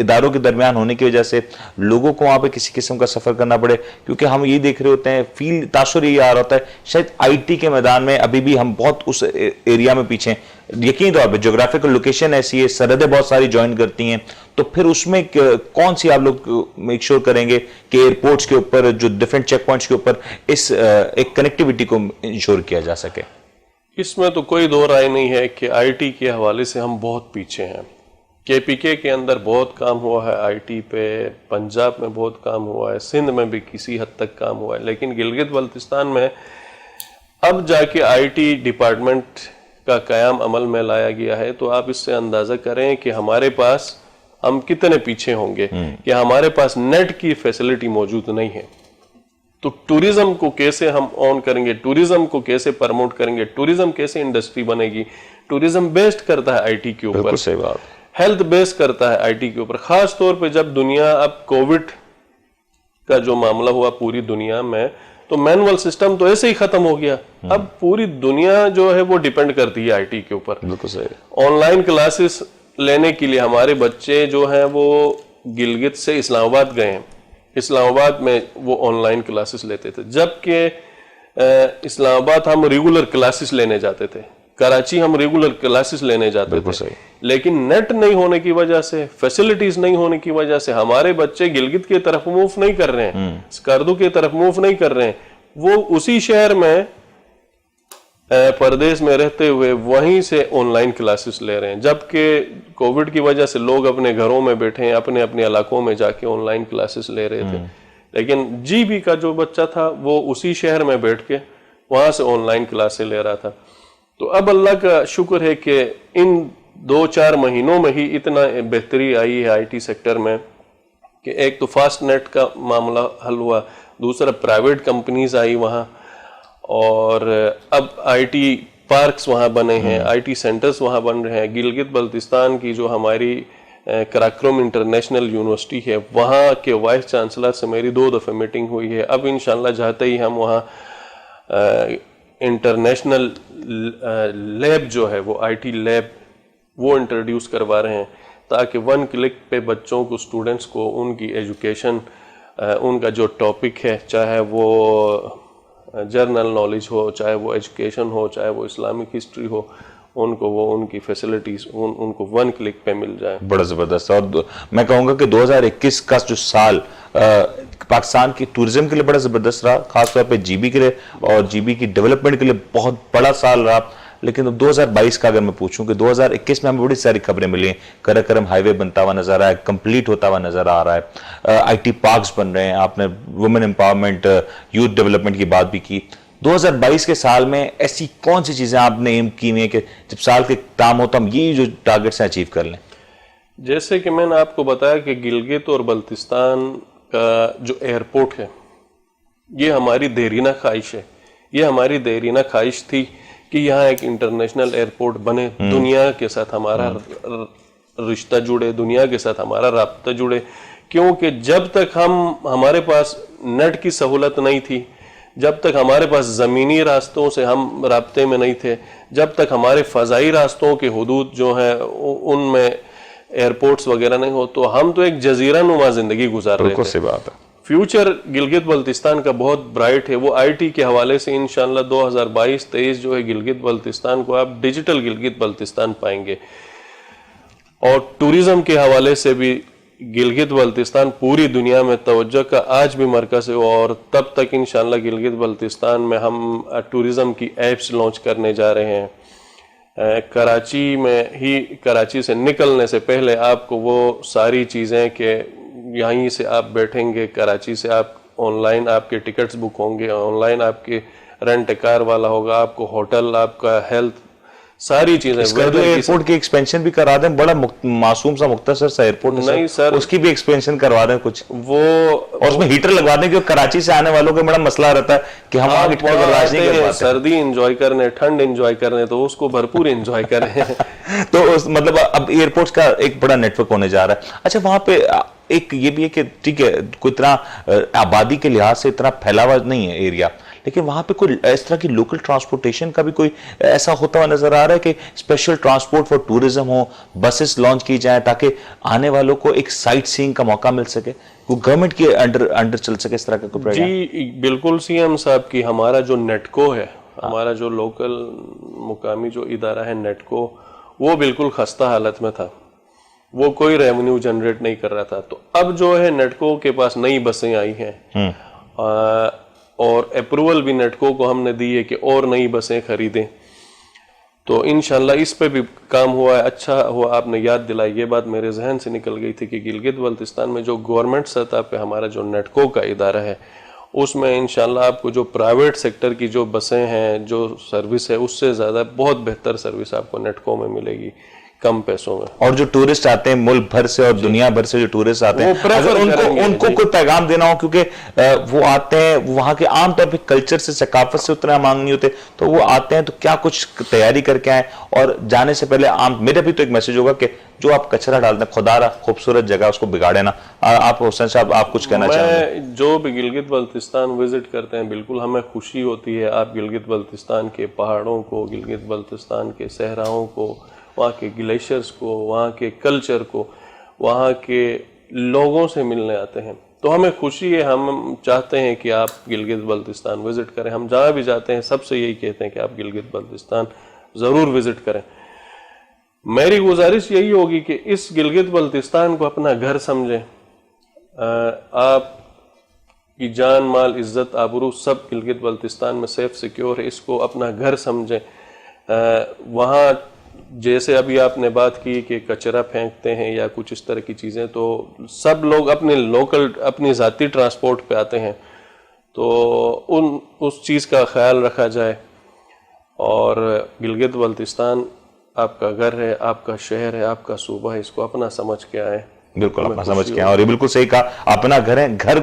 Speaker 1: اداروں کے درمیان ہونے کی وجہ سے لوگوں کو وہاں پہ کسی قسم کا سفر کرنا پڑے؟ کیونکہ ہم یہ دیکھ رہے ہوتے ہیں، تاثر یہ آ رہا ہوتا ہے شاید آئی ٹی کے میدان میں ابھی بھی ہم بہت اس ایریا میں پیچھے ہیں، یقینی طور پہ جغرافیکل لوکیشن ایسی ہے، سرحدیں بہت ساری جوائن کرتی ہیں، تو پھر اس میں کون سی آپ لوگ میک شور کریں گے کہ ایئرپورٹس کے اوپر جو ڈیفرنٹ چیک پوائنٹس کے اوپر اس ایک کنیکٹیوٹی کو انشور کیا جا سکے؟
Speaker 2: اس میں تو کوئی دو رائے نہیں ہے کہ آئی ٹی کے حوالے سے ہم بہت پیچھے ہیں۔ کے پی کے اندر بہت کام ہوا ہے آئی ٹی پہ، پنجاب میں بہت کام ہوا ہے، سندھ میں بھی کسی حد تک کام ہوا ہے، لیکن گلگت بلتستان میں اب جا کے آئی ٹی ڈپارٹمنٹ کا قیام عمل میں لایا گیا ہے، تو آپ اس سے اندازہ کریں کہ ہمارے پاس ہم کتنے پیچھے ہوں گے کہ ہمارے پاس نیٹ کی فیسلٹی موجود نہیں ہے۔ تو ٹوریزم کو کیسے ہم آن کریں گے، ٹوریزم کو کیسے پرموٹ کریں گے، ٹوریزم کیسے انڈسٹری بنے گی؟ ٹوریزم بیسڈ کرتا ہے آئی ٹی کے اوپر،
Speaker 1: بالکل صحیح بات،
Speaker 2: ہیلتھ بیس کرتا ہے آئی ٹی کے اوپر، خاص طور پہ جب دنیا اب کووڈ کا جو معاملہ ہوا پوری دنیا میں، تو مینول سسٹم تو ایسے ہی ختم ہو گیا، اب پوری دنیا جو ہے وہ ڈیپینڈ کرتی ہے آئی ٹی کے اوپر۔
Speaker 1: بالکل صحیح۔
Speaker 2: آن لائن کلاسز لینے کے لیے ہمارے بچے جو ہیں وہ گلگت سے اسلام آباد گئے ہیں، اسلام آباد میں وہ آن لائن کلاسز لیتے تھے، جبکہ اسلام آباد ہم ریگولر کلاسز لینے جاتے تھے، کراچی ہم ریگولر کلاسز لینے جاتے تھے، لیکن نیٹ نہیں ہونے کی وجہ سے، فیسلٹیز نہیں ہونے کی وجہ سے ہمارے بچے گلگت کی طرف موو نہیں کر رہے ہیں، اسکردو کی طرف موو نہیں کر رہے ہیں، وہ اسی شہر میں پردیس میں رہتے ہوئے وہیں سے آن لائن کلاسز لے رہے ہیں، جبکہ کووڈ کی وجہ سے لوگ اپنے گھروں میں بیٹھے ہیں، اپنے اپنے علاقوں میں جا کے آن لائن کلاسز لے رہے تھے، لیکن جی بی کا جو بچہ تھا وہ اسی شہر میں بیٹھ کے وہاں سے آن لائن کلاسیں لے رہا تھا۔ تو اب اللہ کا شکر ہے کہ ان 2-4 مہینوں میں ہی اتنا بہتری آئی ہے آئی ٹی سیکٹر میں کہ ایک تو فاسٹ نیٹ کا معاملہ حل ہوا، دوسرا پرائیویٹ کمپنیز آئی وہاں، اور اب آئی ٹی پارکس وہاں بنے ہیں، آئی ٹی سینٹرز وہاں بن رہے ہیں۔ گلگت بلتستان کی جو ہماری کراکرم انٹرنیشنل یونیورسٹی ہے، وہاں کے وائس چانسلر سے میری 2 دفعہ میٹنگ ہوئی ہے، اب انشاءاللہ جاتے ہی ہم وہاں انٹرنیشنل لیب جو ہے وہ آئی ٹی لیب وہ انٹروڈیوس کروا رہے ہیں، تاکہ 1 کلک پہ بچوں کو، اسٹوڈنٹس کو ان کی ایجوکیشن، ان کا جو ٹاپک ہے، چاہے وہ جرنل نالج ہو، چاہے وہ ایجوکیشن ہو، چاہے وہ اسلامک ہسٹری ہو، ان کو وہ ان کی فیسلٹیز ان کو 1 کلک پہ مل جائیں۔
Speaker 1: بڑا زبردست۔ اور میں کہوں گا کہ 2021 کا جو سال پاکستان کی ٹورزم کے لیے بڑا زبردست رہا، خاص طور پہ جی بی کے لیے اور جی بی کی ڈیولپمنٹ کے لیے بہت بڑا سال رہا، لیکن 2022 کا اگر میں پوچھوں کہ 2021 میں ہمیں بڑی ساری خبریں ملی ہیں، کراکرم ہائی وے بنتا ہوا نظر آ رہا ہے، کمپلیٹ ہوتا ہوا نظر آ رہا ہے، آئی ٹی پارکس بن رہے ہیں، آپ نے وومن امپاورمنٹ، یوتھ ڈیولپمنٹ کی بات بھی کی۔ 2022 کے سال میں ایسی کون سی چیزیں آپ نے ایم کی ہوئی ہیں کہ جب سال کے اختتام ہو تو ہم یہ جو ٹارگٹس ہیں اچیو کر لیں؟
Speaker 2: جیسے کہ میں نے آپ کو بتایا کہ گلگت اور بلتستان کا جو ایئرپورٹ ہے، یہ ہماری دیرینہ خواہش ہے، یہ ہماری دیرینہ خواہش تھی کہ یہاں ایک انٹرنیشنل ایئرپورٹ بنے، دنیا کے ساتھ ہمارا رشتہ جڑے، دنیا کے ساتھ ہمارا رابطہ جڑے، کیونکہ جب تک ہمارے پاس نیٹ کی سہولت نہیں تھی، جب تک ہمارے پاس زمینی راستوں سے ہم رابطے میں نہیں تھے، جب تک ہمارے فضائی راستوں کے حدود جو ہیں ان میں ایئرپورٹس وغیرہ نہیں ہو، تو ہم تو ایک جزیرہ نما زندگی گزار رہے تھے۔
Speaker 1: بالکل صحیح بات ہے۔
Speaker 2: فیوچر گلگت بلتستان کا بہت برائٹ ہے، وہ آئی ٹی کے حوالے سے انشاءاللہ 2022-23 جو ہے گلگت بلتستان کو آپ ڈیجیٹل گلگت بلتستان پائیں گے، اور ٹوریزم کے حوالے سے بھی گلگت بلتستان پوری دنیا میں توجہ کا آج بھی مرکز ہے، اور تب تک انشاءاللہ گلگت بلتستان میں ہم ٹوریزم کی ایپس لانچ کرنے جا رہے ہیں۔ کراچی سے نکلنے سے پہلے آپ کو وہ ساری چیزیں کہ یہیں سے آپ بیٹھیں گے، کراچی سے آپ آن لائن آپ کے ٹکٹس بک ہوں گے، آن لائن آپ کے رینٹ کار والا ہوگا، آپ کو ہوٹل، آپ کا ہیلتھ، ساری چیزیں۔
Speaker 1: ایئرپورٹ کی ایکسپینشن بھی کرا دیں، بڑا معصوم سا مختصر سا ایئرپورٹ
Speaker 2: نہیں سر،
Speaker 1: اس کی بھی ایکسپینشن کروا دیں کچھ،
Speaker 2: وہ
Speaker 1: اور اس میں ہیٹر لگوا دیں، کیونکہ کراچی سے آنے والوں کا بڑا مسئلہ رہتا ہے کہ ہم آگے برداشت نہیں کر پاتے،
Speaker 2: سردی انجوائے کرنے، ٹھنڈ انجوائے کرنے، تو اس کو بھرپور انجوائے کریں۔
Speaker 1: تو مطلب اب ایئرپورٹس کا ایک بڑا نیٹ ورک ہونے جا رہا ہے۔ اچھا، وہاں پہ ایک یہ بھی ہے کہ ٹھیک ہے کوئی اتنا آبادی کے لحاظ سے اتنا پھیلا ہوا نہیں ہے ایریا، لیکن وہاں پہ کوئی اس طرح کی لوکل ٹرانسپورٹیشن کا بھی کوئی ایسا ہوتا ہوا نظر آ رہا ہے کہ special transport for tourism who, buses launch کی جائیں تاکہ آنے والوں کو ایک سائٹ سینگ کا موقع مل سکے, وہ گورنمنٹ کے انڈر چل سکے اس طرح کا کوئی پروگرام؟
Speaker 2: جی بالکل سی ایم صاحب کی ہمارا جو نیٹکو ہے, ہمارا جو لوکل مقامی جو ادارہ ہے نیٹکو, وہ بالکل خستہ حالت میں تھا, وہ کوئی ریونیو جنریٹ نہیں کر رہا تھا. تو اب جو ہے نیٹکو کے پاس نئی بسیں آئی ہیں اور اپروول بھی نیٹکو کو ہم نے دی ہے کہ اور نئی بسیں خریدیں. تو انشاءاللہ اس پہ بھی کام ہوا ہے. اچھا ہوا آپ نے یاد دلائی, یہ بات میرے ذہن سے نکل گئی تھی کہ گلگت بلتستان میں جو گورنمنٹ سطح پہ ہمارا جو نیٹکو کا ادارہ ہے, اس میں انشاءاللہ آپ کو جو پرائیویٹ سیکٹر کی جو بسیں ہیں, جو سروس ہے, اس سے زیادہ بہت بہتر سروس آپ کو نیٹکو میں ملے گی کم پیسوں میں.
Speaker 1: اور جو ٹورسٹ آتے ہیں ملک بھر سے اور دنیا بھر سے جو ٹورسٹ آتے ہیں, اگر ان کو کوئی پیغام دینا ہو, کیونکہ وہ آتے ہیں وہاں کے عام طور پہ کلچر سے, ثقافت سے اتنا مانگ نہیں ہوتے, تو وہ آتے ہیں تو کیا کچھ تیاری کر کے آئیں, اور جانے سے پہلے میرا بھی تو ایک میسج ہوگا کہ جو آپ کچرا ڈالتے ہیں, خدا را خوبصورت جگہ اس کو بگاڑے نا. آپ حسین صاحب آپ کچھ کہنا چاہیں گے؟
Speaker 2: میں جو بھی گلگت بلتستان وزٹ کرتے ہیں, بالکل ہمیں خوشی ہوتی ہے آپ گلگت بلتستان کے پہاڑوں کو, گلگت بلتستان کے صحراؤں کو, وہاں کے گلیشیئرز کو, وہاں کے کلچر کو, وہاں کے لوگوں سے ملنے آتے ہیں. تو ہمیں خوشی ہے, ہم چاہتے ہیں کہ آپ گلگت بلتستان وزٹ کریں. ہم جہاں بھی جاتے ہیں سب سے یہی کہتے ہیں کہ آپ گلگت بلتستان ضرور وزٹ کریں. میری گزارش یہی ہوگی کہ اس گلگت بلتستان کو اپنا گھر سمجھیں. آپ کی جان, مال, عزت, آبرو سب گلگت بلتستان میں سیف سیکیور ہے. اس کو اپنا گھر سمجھیں. وہاں جیسے ابھی آپ نے بات کی کہ کچرا پھینکتے ہیں یا کچھ اس طرح کی چیزیں, تو سب لوگ اپنے لوکل اپنی ذاتی ٹرانسپورٹ پہ آتے ہیں, تو اس چیز کا خیال رکھا جائے. اور گلگت بلتستان آپ کا گھر ہے, آپ کا شہر ہے, آپ کا صوبہ ہے, اس کو اپنا سمجھ کے آئیں.
Speaker 1: بالکل اپنا سمجھ کے, اور یہ بالکل صحیح کہا, اپنا گھر ہے, گھر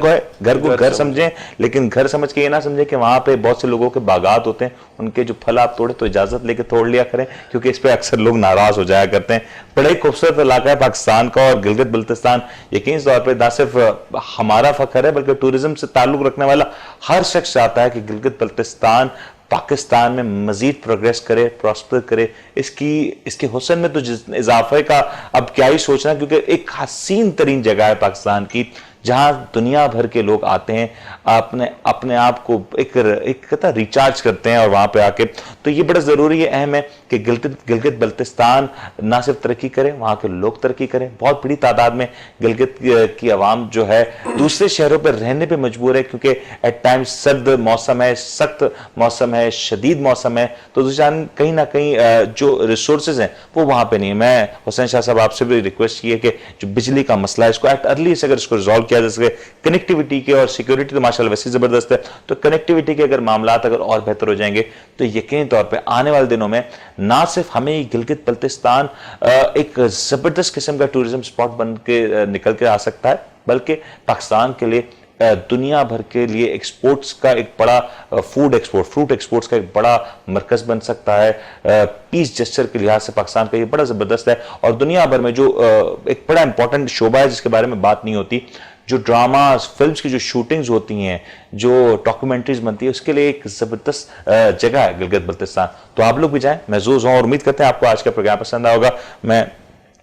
Speaker 1: کو گھر سمجھیں, لیکن گھر سمجھ کے یہ نہ سمجھیں کہ وہاں پہ بہت سے لوگوں کے باغات ہوتے ہیں, ان کے جو پھل آپ توڑے تو اجازت لے کے توڑ لیا کریں, کیونکہ اس پہ اکثر لوگ ناراض ہو جایا کرتے ہیں. بڑا ہی خوبصورت علاقہ ہے پاکستان کا, اور گلگت بلتستان یقینی طور پہ نہ صرف ہمارا فخر ہے بلکہ ٹورزم سے تعلق رکھنے والا ہر شخص چاہتا ہے کہ گلگت بلتستان پاکستان میں مزید پروگریس کرے, پراسپر کرے. اس کے حسن میں تو اضافے کا اب کیا ہی سوچنا, کیونکہ ایک حسین ترین جگہ ہے پاکستان کی, جہاں دنیا بھر کے لوگ آتے ہیں, اپنے آپ کو ایک ریچارج کرتے ہیں اور وہاں پہ آ کے. تو یہ بڑا ضروری ہے, اہم ہے کہ گلگت بلتستان نہ صرف ترقی کرے, وہاں کے لوگ ترقی کریں. بہت بڑی تعداد میں گلگت کی عوام جو ہے دوسرے شہروں پہ رہنے پہ مجبور ہے, کیونکہ ایٹ ٹائم سرد موسم ہے, سخت موسم ہے, شدید موسم ہے, تو کہیں نہ کہیں جو ریسورسز ہیں وہ وہاں پہ نہیں ہے. میں حسین شاہ صاحب آپ سے بھی ریکویسٹ کی ہے کہ جو بجلی کا مسئلہ ہے اس کو ایٹ ارلی سے اگر اس کو ریزالو کیا جا سکے. کنیکٹیوٹی کے اور سیکیورٹی تو ماشاءاللہ ویسے زبردست ہے, تو کنیکٹیوٹی کے اگر معاملات اگر اور بہتر ہو جائیں گے تو یقینی طور پہ آنے والے دنوں میں نہ صرف ہمیں گلگت بلتستان ایک زبردست قسم کا ٹورزم اسپاٹ بن کے نکل کے آ سکتا ہے, بلکہ پاکستان کے لیے دنیا بھر کے لیے ایکسپورٹس کا ایک بڑا فروٹ ایکسپورٹس کا ایک بڑا مرکز بن سکتا ہے. پیس جسچر کے لحاظ سے پاکستان کا یہ بڑا زبردست ہے, اور دنیا بھر میں جو ایک بڑا امپورٹنٹ شعبہ ہے جس کے بارے میں بات نہیں ہوتی, جو ڈراماز, فلمز کی جو شوٹنگز ہوتی ہیں, جو ڈاکومنٹریز بنتی ہے, اس کے لیے ایک زبردست جگہ ہے گلگت بلتستان. تو آپ لوگ بھی جائیں, محظوظ ہوں, اور امید کرتے ہیں آپ کو آج کا پروگرام پسند آئے ہوگا. میں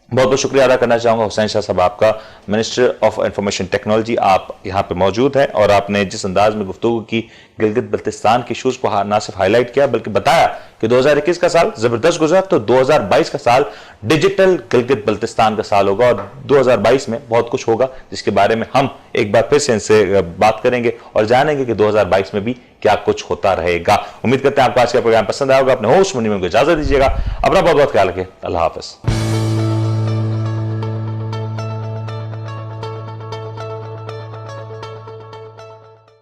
Speaker 1: بہت بہت شکریہ ادا کرنا چاہوں گا حسین شاہ صاحب آپ کا, منسٹر آف انفارمیشن ٹیکنالوجی. آپ یہاں پہ موجود ہیں اور آپ نے جس انداز میں گفتگو کی, گلگت بلتستان کے ایشوز کو نہ صرف ہائی لائٹ کیا بلکہ بتایا کہ 2021 کا سال زبردست گزرا, تو 2022 کا سال ڈیجیٹل گلگت بلتستان کا سال ہوگا, اور 2022 میں بہت کچھ ہوگا جس کے بارے میں ہم ایک بار پھر سے ان سے بات کریں گے اور جانیں گے کہ 2022 میں بھی کیا کچھ ہوتا رہے گا. امید کرتے ہیں آپ کو آج کا پروگرام پسند آئے ہوگا. اپنے ہوسٹ منی میں کو اجازت دیجیے گا, اپنا بہت بہت خیال رکھیں. اللہ حافظ.